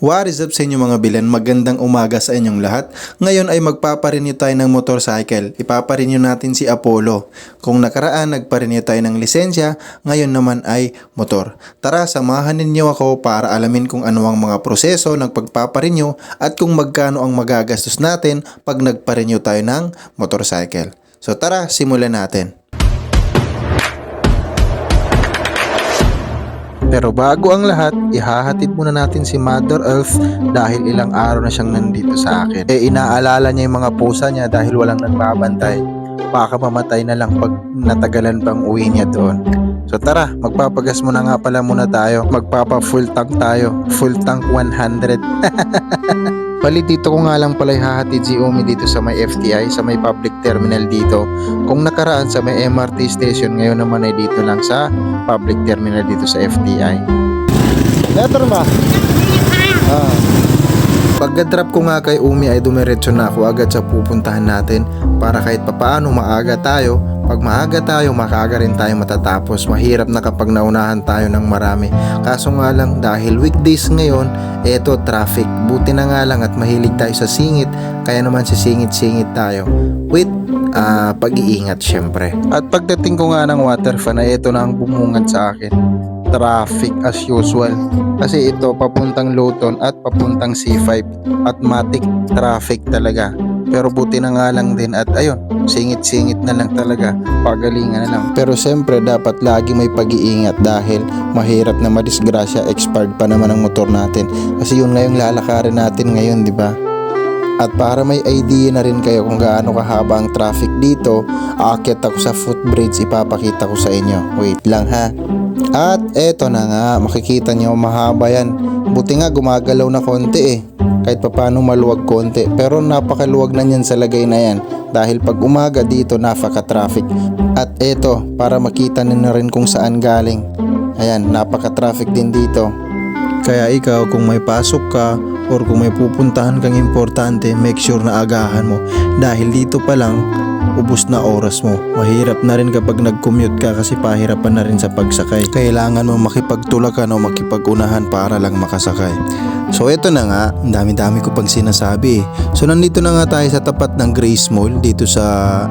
What is up sa inyo mga bilan? Magandang umaga sa inyong lahat. Ngayon ay magpaparenew tayo ng motorcycle. Ipaparenew natin si Apollo. Kung nakaraan nagparenew tayo ng lisensya, ngayon naman ay motor. Tara, samahan ninyo ako para alamin kung ano ang mga proseso ng pagpaparenew at kung magkano ang magagastos natin pag nagparenew tayo ng motorcycle. So tara, simulan natin. Pero bago ang lahat, ihahatid muna natin si Mother Earth dahil ilang araw na siyang nandito sa akin. Inaalala niya yung mga pusa niya dahil walang nagbabantay. Baka mamatay na lang pag natagalan pang uwi niya doon. So tara, magpapagas muna nga pala muna tayo. Magpapa full tank tayo. Full tank 100. Bali dito ko nga lang pala ihahatid si Umi dito sa may FTI, sa may public terminal dito. Kung nakaraan sa may MRT station, ngayon naman ay dito lang sa public terminal dito sa FTI. Letter ma. Pagka-drop ko nga kay Umi ay dumiretso na ako agad sa pupuntahan natin para kahit papaano maaga tayo. Pag maaga tayo, makaga rin tayo matatapos. Mahirap na kapag naunahan tayo ng marami. Kaso nga lang dahil weekdays ngayon, eto traffic. Buti na nga lang at mahilig tayo sa singit, kaya naman sisingit-singit tayo. With pag-iingat syempre. At pagdating ko nga ng waterfall ay ito na ang bumungad sa akin. Traffic as usual. Kasi ito papuntang Luton at papuntang C5 at matik traffic talaga. Pero buti na nga lang din at ayun, singit-singit na lang talaga, pagalingan na lang. Pero siyempre dapat lagi may pag-iingat dahil mahirap na madisgrasya, expired pa naman ang motor natin. Kasi yun nga yung lalakarin natin ngayon, di ba? At para may idea na rin kayo kung gaano kahaba ang traffic dito, aakyat ako sa footbridge, ipapakita ko sa inyo. Wait lang ha. At eto na nga, makikita nyo mahaba yan. Buti nga gumagalaw na konti eh. Kahit papano maluwag konti, pero napakaluwag na yan sa lagay na yan dahil pag umaga dito napaka-traffic. At eto, para makita nyo rin kung saan galing. Ayan, napaka-traffic din dito. Kaya ikaw kung may pasok ka or kung may pupuntahan kang importante, make sure na agahan mo dahil dito pa lang ubos na oras mo. Mahirap na rin kapag nag-commute ka kasi pahirapan na rin sa pagsakay. Kailangan mo makipagtulakan o makipagunahan para lang makasakay. So eto na nga, dami-dami ko pang sinasabi. So nandito na nga tayo sa tapat ng Grace Mall dito sa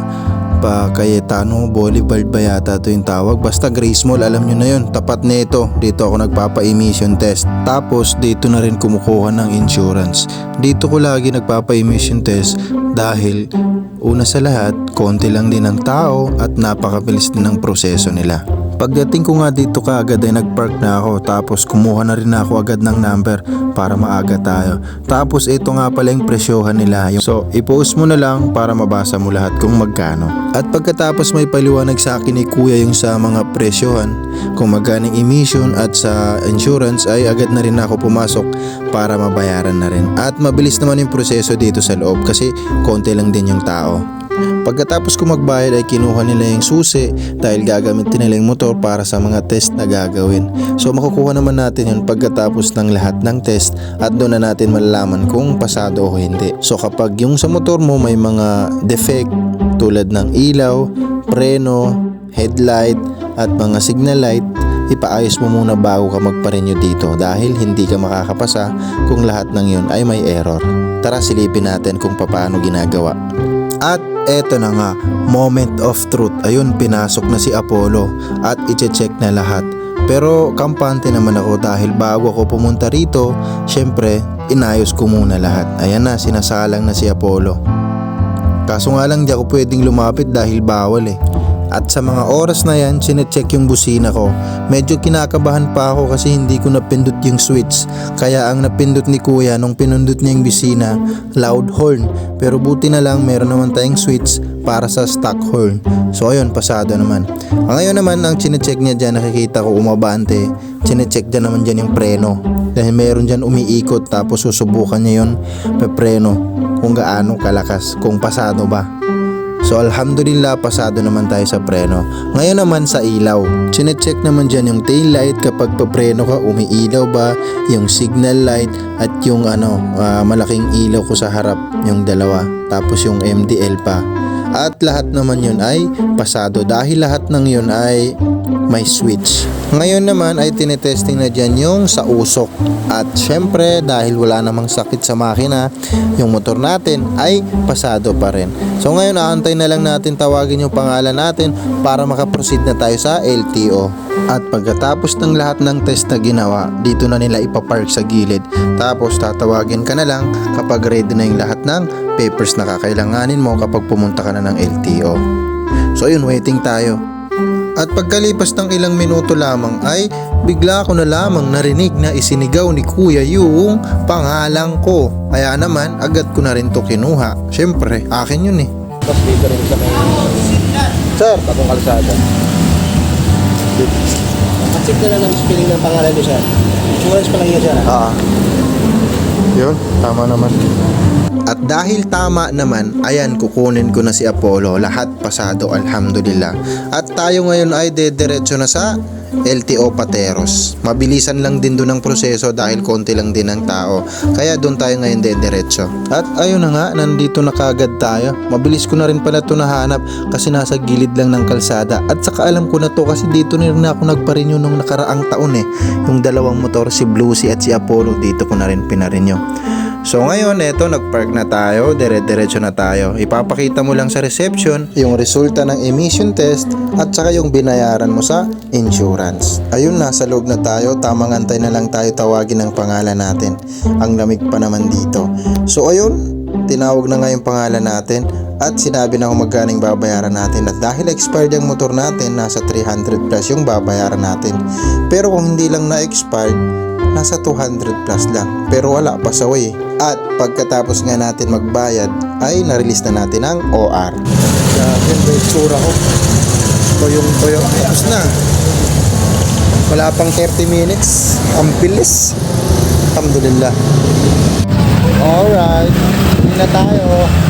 Cayetano Boulevard ba yata ito yung tawag. Basta Grace Mall, alam nyo na yun. Tapat na ito. Dito ako nagpapa-emission test. Tapos dito na rin kumukuha ng insurance. Dito ko lagi nagpapa-emission test dahil una sa lahat, konti lang din ang tao at napakabilis din ang proseso nila. Pagdating ko nga dito kaagad ay nagpark na ako tapos kumuha na rin ako agad ng number para maaga tayo. Tapos ito nga pala yung presyohan nila. So i-post mo na lang para mabasa mo lahat kung magkano. At pagkatapos may paliwanag sa akin ni kuya yung sa mga presyohan, kung magkano emission at sa insurance ay agad na rin ako pumasok para mabayaran na rin. At mabilis naman yung proseso dito sa loob kasi konti lang din yung tao. Pagkatapos ko magbayad ay kinuha nila yung susi dahil gagamitin nila yung motor para sa mga test na gagawin. So makukuha naman natin yun pagkatapos ng lahat ng test at doon na natin malalaman kung pasado o hindi. So kapag yung sa motor mo may mga defect tulad ng ilaw, preno, headlight at mga signal light, ipaayos mo muna bago ka magpa-renew dito dahil hindi ka makakapasa kung lahat ng yun ay may error. Tara silipin natin kung paano ginagawa. At eto na nga, moment of truth. Ayun, pinasok na si Apollo at i-check na lahat. Pero kampante naman ako dahil bago ako pumunta rito, syempre, inayos ko muna lahat. Ayan na, sinasalang na si Apollo. Kaso nga lang di ako pwedeng lumapit dahil bawal eh. At sa mga oras na yan, sinecheck yung busina ko. Medyo kinakabahan pa ako kasi hindi ko napindot yung switch. Kaya ang napindot ni kuya nung pinindot niya yung busina, loud horn. Pero buti na lang meron naman tayong switch para sa stock horn. So ayun, pasado naman. Ngayon naman, ang sinecheck niya dyan, nakikita ko umabante. Sinecheck dyan naman dyan yung preno. Dahil meron dyan umiikot tapos susubukan niya yun preno kung gaano kalakas, kung pasado ba. So alhamdulillah, pasado naman tayo sa preno. Ngayon naman sa ilaw, chinecheck naman dyan yung tail light kapag papreno ka, umiilaw ba, yung signal light at yung malaking ilaw ko sa harap, yung dalawa, tapos yung MDL pa. At lahat naman yun ay pasado dahil lahat ng yun ay may switch. Ngayon naman ay tinetesting na dyan yung sa usok. At syempre dahil wala namang sakit sa makina, yung motor natin ay pasado pa rin. So ngayon aantay na lang natin tawagin yung pangalan natin para makaproceed na tayo sa LTO. At pagkatapos ng lahat ng test na ginawa, dito na nila ipapark sa gilid. Tapos tatawagin ka na lang kapag ready na yung lahat ng papers na kakailanganin mo kapag pumunta ka na ng LTO. So ayun, waiting tayo. At pagkalipas ng ilang minuto lamang ay bigla ko na lamang narinig na isinigaw ni kuya yung pangalan ko. Kaya naman agad ko na rin to kinuha. Syempre, akin yun eh. Tapos dito rin sa may Sir, bagong kalsada. Check na lang ng spelling ng pangalan niyo, sir. Insurance pa lang yun, sir. Yun, tama naman. At dahil tama naman, ayan kukunin ko na si Apollo. Lahat pasado, alhamdulillah. At tayo ngayon ay dediretso na sa LTO Pateros. Mabilisan lang din doon ang proseso dahil konti lang din ang tao. Kaya doon tayo ngayon dediretso. At ayun na nga, nandito na kagad tayo. Mabilis ko na rin pala ito nahanap kasi nasa gilid lang ng kalsada. At saka alam ko na to kasi dito na rin ako nagparinyo nung nakaraang taon eh. Yung dalawang motor, si Bluesy at si Apollo, dito ko na rin pinarinyo. So ngayon, eto, nagpark na tayo, dire-diretso na tayo. Ipapakita mo lang sa reception yung resulta ng emission test at saka yung binayaran mo sa insurance. Ayun, nasa loob na tayo, tamang antay na lang tayo tawagin ang pangalan natin. Ang lamig pa naman dito. So ayun, tinawag na nga yung pangalan natin at sinabi na kung magkano yung babayaran natin. At dahil expired yung motor natin, nasa 300 plus yung babayaran natin. Pero kung hindi lang na-expired, nasa 200 plus lang. Pero wala pa sa way. At pagkatapos nga natin magbayad ay na-release na natin ang OR. Yan ba yung tsura ko? Toyong tapos na. Wala pang 30 minutes. Ang bilis. Alhamdulillah. Alright, hindi na tayo.